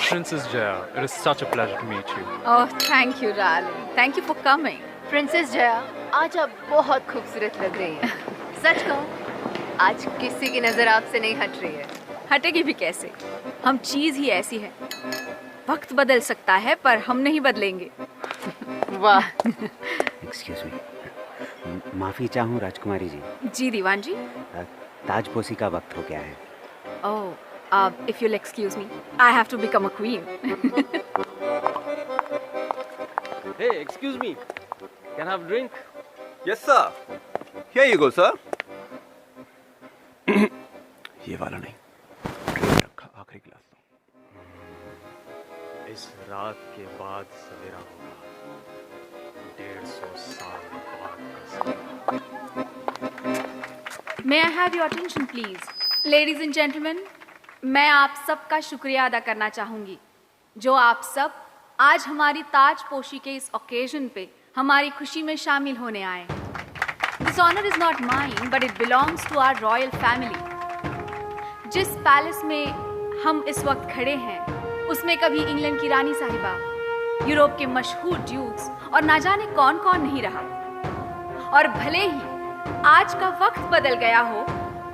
Princess Jaya, it is such a pleasure to meet you. Oh, thank you, darling. Thank you for coming. Princess Jaya, आज आप बहुत खूबसूरत लग रही हैं। सच कहूँ, आज किसी की नजर आपसे नहीं हट रही है। हटेगी भी कैसे? हम चीज ही ऐसी है। वक्त बदल सकता है पर हम नहीं बदलेंगे। वाह। एक्सक्यूज मी, माफी चाहूँ राजकुमारी जी। जी दीवान जी। ताजपोशी का वक्त हो गया है। Oh, if you'll excuse me, I have to become a queen. Hey, excuse me. Can I have a drink? Yes, sir. Here you go, sir. ये वाला नहीं, ड्रिंक रखा, आखिरी गिलास लो। इस रात के बाद सवेरा होगा। 150 साल बाद का सवेरा। May I have your attention, please? Ladies and gentlemen, मैं आप सबका शुक्रिया अदा करना चाहूँगी जो आप सब आज हमारी ताजपोशी के इस ओकेजन पे हमारी खुशी में शामिल होने आए। This honor is not mine, but it belongs to our royal family. जिस पैलेस में हम इस वक्त खड़े हैं, उसमें कभी इंग्लैंड की रानी साहिबा, यूरोप के मशहूर ड्यूक्स और ना जाने कौन कौन नहीं रहा। और भले ही आज का वक्त बदल गया हो,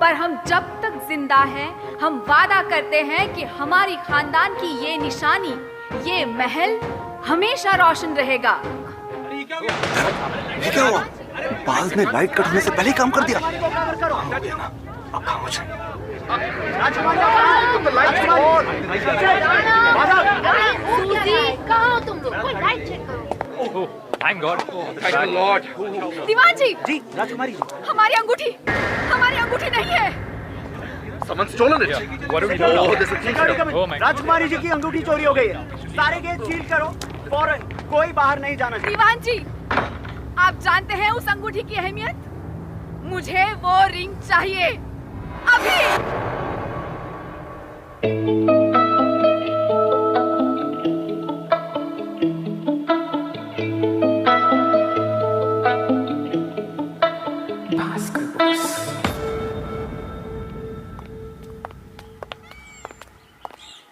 पर हम जब तक जिंदा हैं, हम वादा करते हैं कि हमारी खानदान की ये निशानी, ये महल हमेशा रोशन रहेगा। ये क्या हुआ? बाज ने लाइट कट होने से पहले ही काम कर दिया। अब खामोश है। सूजी, कहाँ हो तुम लोग? कोई लाइट चेक करो। Oh, thank God. Thank you, Lord. दीवान जी, जी राजकुमारी जी। हमारी अंगूठी नहीं है। Someone stolen it. Yeah, what do we do now? Oh, this is a thief here. Oh my God. राजकुमारी जी की अंगूठी चोरी हो गई है। सारे गेट सील करो, फौरन, कोई बाहर नहीं जाना चाहिए। दीवान जी, आप जानते हैं उस अंगूठी की अहमियत? मुझे वो रिंग चाहिए अभी।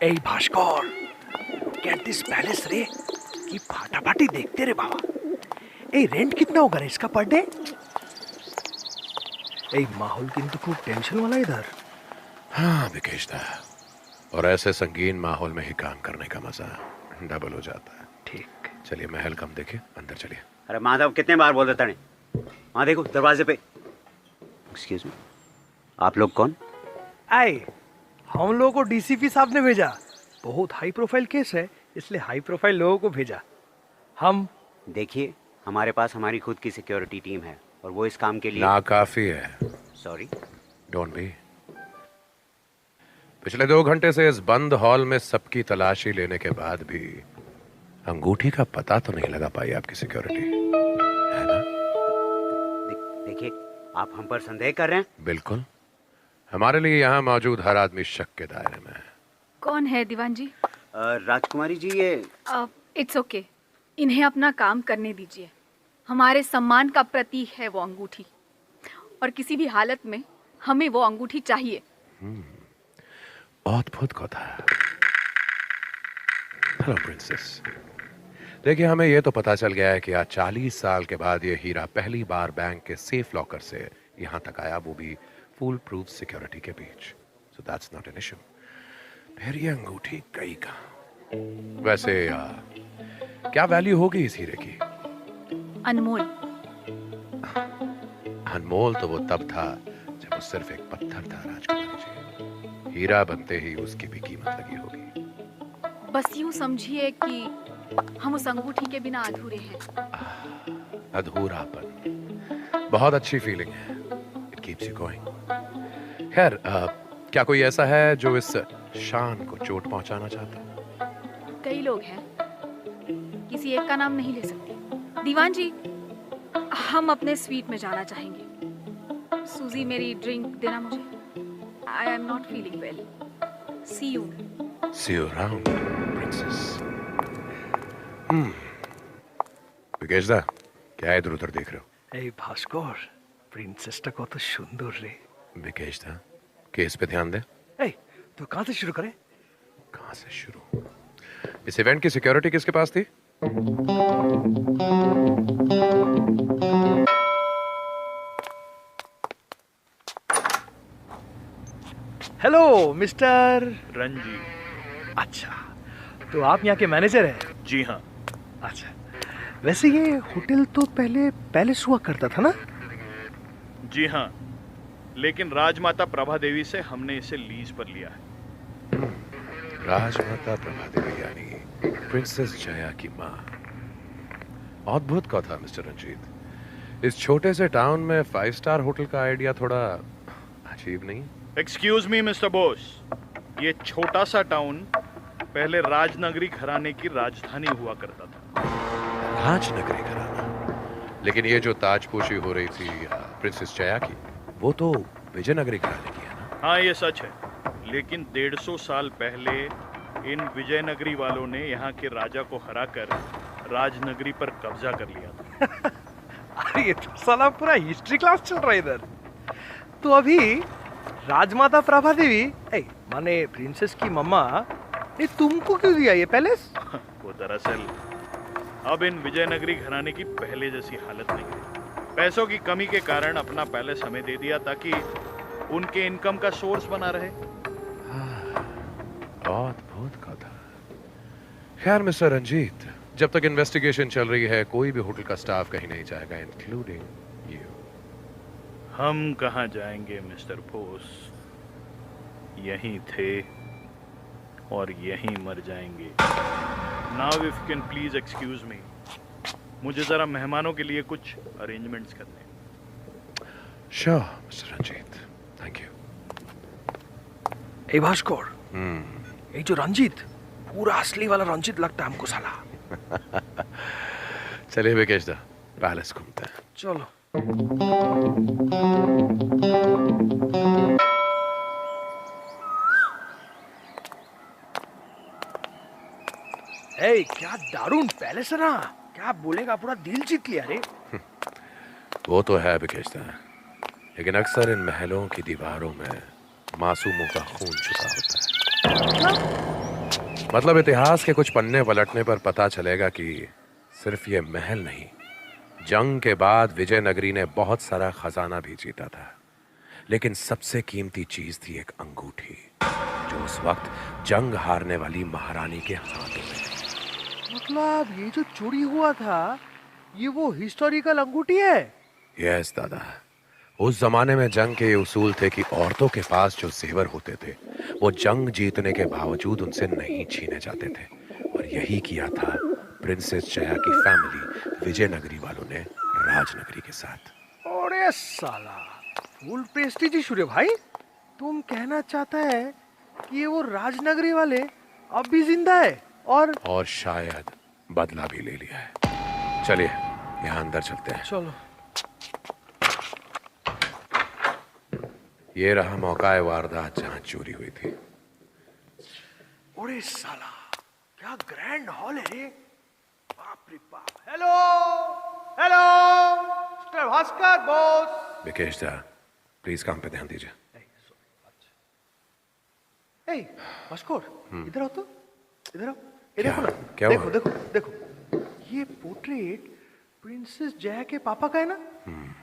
ए भास्कर, गेट दिस पैलेस रे की फाटाफाटी देखते रे बाबा। ए रेंट कितना होगा रे इसका पर डे? ए माहौल किंतु खूब टेंशन वाला इधर। हाँ विकेश दा, और ऐसे संगीन माहौल में ही काम करने का मजा डबल हो जाता है। ठीक, चलिए महल कम देखे, अंदर चलिए। अरे माधव कितने बार बोल देता नहीं? वहाँ देखो दरवाजे पे। एक्सक्यूज मी, आप लोग कौन? आए, हम लोगों को डीसीपी साहब ने भेजा। बहुत हाई प्रोफाइल केस है, इसलिए हाई प्रोफाइल लोगों को भेजा। हम देखिए, हमारे पास हमारी खुद की सिक्योरिटी टीम है और वो इस काम के लिए नाकाफी है। Sorry, don't be. पिछले 2 घंटे से इस बंद हॉल में सबकी तलाशी लेने के बाद भी अंगूठी का पता तो नहीं लगा पाई आपकी सिक्योरिटी, है ना? देखिए, आप हम पर संदेह कर रहे हैं? बिल्कुल, हमारे लिए यहाँ मौजूद हर आदमी शक के दायरे में है। कौन है दीवान जी? राजकुमारी जी, ये इट्स ओके, इन्हें अपना काम करने दीजिए। हमारे सम्मान का प्रतीक है वो अंगूठी, और किसी भी हालत में हमें वो अंगूठी चाहिए। अद्भुत कथा। Hello princess. देखिए, हमें ये तो पता चल गया है कि आज 40 साल के बाद ये हीरा पहली बार बैंक के सेफ लॉकर से यहाँ तक आया, वो भी फुल प्रूफ सिक्योरिटी के बीच। So that's not an issue. फिर ये अंगूठी गई कहाँ? वैसे क्या वैल्यू होगी इस हीरे की? अनमोल। अनमोल तो वो तब था जब वो सिर्फ एक पत्थर था राजकुमारी जी। हीरा बनते ही उसकी भी कीमत लगी होगी। बस यूं समझिए कि हम उस अंगूठी के बिना अधूरे हैं। अधूरापन बहुत अच्छी फीलिंग है। It keeps you going. खैर, क्या कोई ऐसा है जो इस शान को चोट पहुंचाना चाहता है? कई लोग हैं, किसी एक का नाम नहीं ले सकती। दीवान जी, हम अपने स्वीट में जाना चाहेंगे। सूजी, मेरी ड्रिंक देना मुझे। I am not feeling well. See you. See you around, princess. Vikesh दा, क्या इधर उधर देख रहे हो? এই ভাস্কর, প্রিন্সেসটা কত সুন্দর রে। विकेश दा, केस पे ध्यान दे। এই, तो कहाँ से शुरू करें? कहाँ से शुरू? इस इवेंट की सिक्योरिटी किसके पास थी? Hello mister. रंजी। अच्छा, तो आप यहाँ के मैनेजर हैं? जी हाँ। अच्छा, वैसे ये होटल तो पहले पैलेस हुआ करता था ना? जी हाँ, लेकिन राजमाता प्रभा देवी से हमने इसे लीज पर लिया है। राजमाता प्रभा देवी यानी प्रिंसेस जया की माँ। अद्भुत कथा मिस्टर रंजीत। इस छोटे से टाउन में 5 स्टार होटल का आइडिया थोड़ा अजीब नहीं? एक्सक्यूज मी मिस्टर बोस, ये छोटा सा टाउन पहले राजनगरी घराने की राजधानी हुआ करता था। राजनगरी घराना? लेकिन ये जो ताजपोशी हो रही थी प्रिंसेस जया की, वो तो विजयनगरी घराने की है ना? हाँ ये सच है, लेकिन 150 साल पहले इन विजयनगरी वालों ने यहाँ के राजा को हराकर राजनगरी पर कब्जा कर लिया था। अरे ये तो साला पूरा हिस्ट्री क्लास चल रहा है इधर। तो अभी राजमाता प्रभा देवी माने प्रिंसेस की मम्मा ने तुमको क्यों दिया ये पैलेस? वो दरअसल अब इन विजयनगरी घराने की पहले जैसी हालत नहीं है। पैसों की कमी के कारण अपना पैलेस हमें दे दिया ताकि उनके इनकम का सोर्स बना रहे। अद्भुत कथा। खैर मिस्टर रंजीत, जब तक इन्वेस्टिगेशन चल रही है कोई भी होटल का स्टाफ कहीं नहीं जाएगा, इंक्लूडिंग यू। हम कहाँ जाएंगे मिस्टर बोस, यहीं थे और यहीं मर जाएंगे। Now if can please excuse me, मुझे जरा मेहमानों के लिए कुछ अरेंजमेंट्स करने। Sure mister Ranjit, thank you. ए भास्कर, ये जो रंजीत पूरा असली वाला रंजीत लगता है हमको साला। चलिए विकेश दा, पैलेस घूमते हैं। चलो। क्या दारूण पैलेस है ना, क्या बोलेगा, पूरा दिल जीत लिया रे। वो तो है विकेश दा, लेकिन अक्सर इन महलों की दीवारों में मासूमों का खून छुपा होता है। मतलब इतिहास के कुछ पन्ने पलटने पर पता चलेगा कि सिर्फ ये महल नहीं, जंग के बाद विजयनगरी ने बहुत सारा खजाना भी जीता था, लेकिन सबसे कीमती चीज थी एक अंगूठी जो उस वक्त जंग हारने वाली महारानी के हाथों में थी। मतलब ये जो चोरी हुआ था ये वो हिस्टोरिकल अंगूठी है? यस दादा, उस जमाने में जंग के ये उसूल थे कि औरतों के पास जो जेवर होते थे वो जंग जीतने के बावजूद उनसे नहीं छीने जाते थे, और यही किया था प्रिंसेस जया की फैमिली विजयनगरी वालों ने राजनगरी के साथ। अरे साला फुल प्रेस्टीज इशू रे भाई। तुम कहना चाहता है कि ये वो राजनगरी वाले अब भी जिंदा है और शायद बदला भी ले लिया है। चलिए यहाँ अंदर चलते हैं। चलो। ये रहा मौका वारदात जहाँ चोरी हुई थी। अरे साला क्या ग्रैंड हॉल है रे, बाप रे बाप। Hello hello mister Bhaskar boss. Vikesh दा, प्लीज काम पे ध्यान दीजिए। भास्कर इधर आओ तो, इधर आओ। ये क्या? देखो ना, क्या देखो हुआ? देखो देखो, ये पोर्ट्रेट प्रिंसेस जया के पापा का है ना,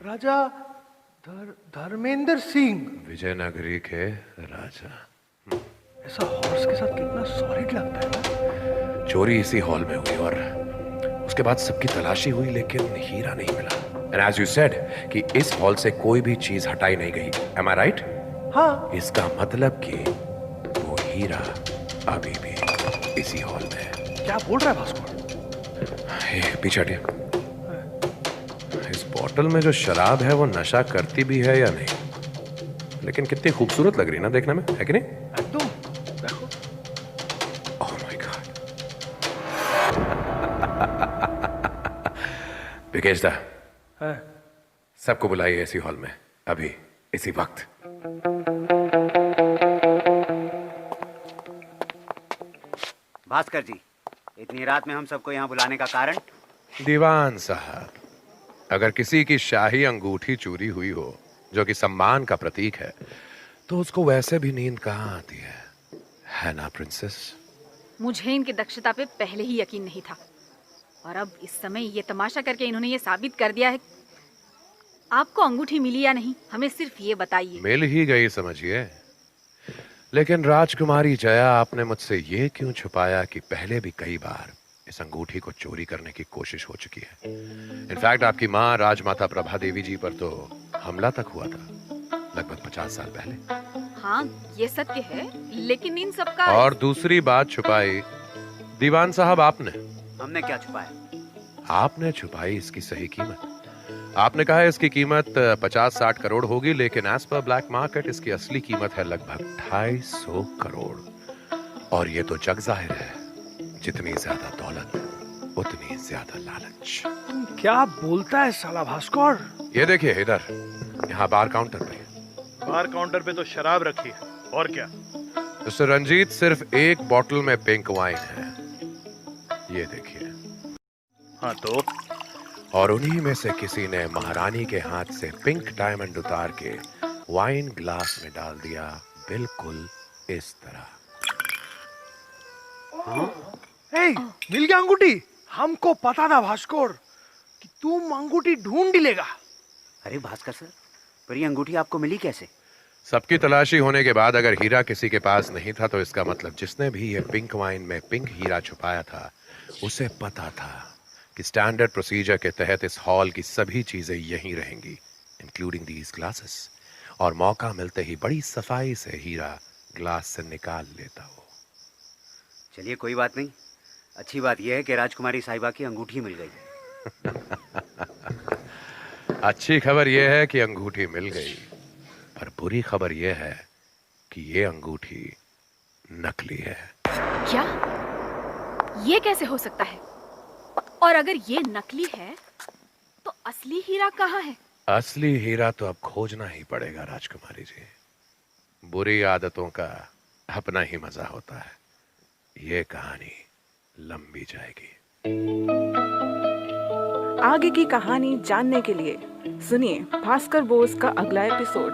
राजा धर्मेंद्र सिंह। विजयनगरी के राजा। ऐसा हॉर्स के साथ कितना सॉलिड लगता है ना। चोरी इसी हॉल में हुई और उसके बाद सबकी तलाशी हुई, लेकिन हीरा नहीं मिला। एंड एज यू सेड कि इस हॉल से कोई भी चीज हटाई नहीं गई। एम आई राइट? हाँ। इसका मतलब कि वो हीरा अभी भी इसी हॉल में है। क्या बोल रहा है भास्कर? पीछे हटिए। इस बोतल में जो शराब है वो नशा करती भी है या नहीं, लेकिन कितनी खूबसूरत लग रही है ना देखने में, है कि नहीं? एकदम। देखो। Oh my God. विकेश दा, सबको बुलाइए इसी हॉल में अभी इसी वक्त। भास्कर जी, इतनी रात में हम सबको यहाँ बुलाने का कारण? दीवान साहब, अगर किसी की शाही अंगूठी चोरी हुई हो जो कि सम्मान का प्रतीक है, तो उसको वैसे भी नींद कहाँ आती है ना प्रिंसेस? मुझे इनकी दक्षता पे पहले ही यकीन नहीं था, और अब इस समय ये तमाशा करके इन्होंने ये साबित कर दिया है। आपको अंगूठी मिली या नहीं, हमें सिर्फ ये बताइए। मिल ही गई समझिए, लेकिन राजकुमारी जया, आपने मुझसे ये क्यों छुपाया कि पहले भी कई बार इस अंगूठी को चोरी करने की कोशिश हो चुकी है। इनफैक्ट आपकी माँ राजमाता प्रभा देवी जी पर तो हमला तक हुआ था लगभग 50 साल पहले। हाँ, ये सत्य है, लेकिन इन सब का और दूसरी बात छुपाई दीवान साहब आपने। हमने क्या छुपाया? आपने छुपाई इसकी सही कीमत। आपने कहा इसकी कीमत 50-60 करोड़ होगी, लेकिन एज पर ब्लैक मार्केट इसकी असली कीमत है लगभग 250 करोड़। और ये तो जग जाहिर है, जितनी ज्यादा दौलत उतनी ज्यादा लालच। क्या बोलता है साला भास्कर? ये देखिए इधर, यहाँ बार काउंटर पे। बार काउंटर पे तो शराब रखी है, और क्या? मिस्टर रंजीत, सिर्फ एक बोतल में पिंक वाइन है, ये देखिए। हाँ तो? और उन्हीं में से किसी ने महारानी के हाथ से पिंक डायमंड उतार के वाइन ग्लास में डाल दिया, बिल्कुल इस तरह। मिल गया अंगूठी? हमको पता था भास्कर कि तुम अंगूठी ढूंढ लेगा। अरे भास्कर सर, पर ये अंगूठी आपको मिली कैसे? सबकी तलाशी होने के बाद अगर हीरा किसी के पास नहीं था, तो इसका मतलब जिसने भी ये पिंक वाइन में पिंक हीरा छुपाया था, उसे पता था कि स्टैंडर्ड प्रोसीजर के तहत इस हॉल की सभी चीजें यहीं रहेंगी, इंक्लूडिंग दीज ग्लासेस, और मौका मिलते ही बड़ी सफाई से हीरा ग्लास से निकाल लेता हो। चलिए कोई बात नहीं, अच्छी बात यह है कि राजकुमारी साहिबा की अंगूठी मिल गई। अच्छी खबर यह है कि अंगूठी मिल गई, पर बुरी खबर यह है कि ये अंगूठी नकली है। क्या? ये कैसे हो सकता है? और अगर ये नकली है, तो असली हीरा कहाँ है? असली हीरा तो अब खोजना ही पड़ेगा राजकुमारी जी। बुरी आदतों का अपना ही मजा होता है। ये कहानी लंबी जाएगी। आगे की कहानी जानने के लिए सुनिए भास्कर बोस का अगला एपिसोड।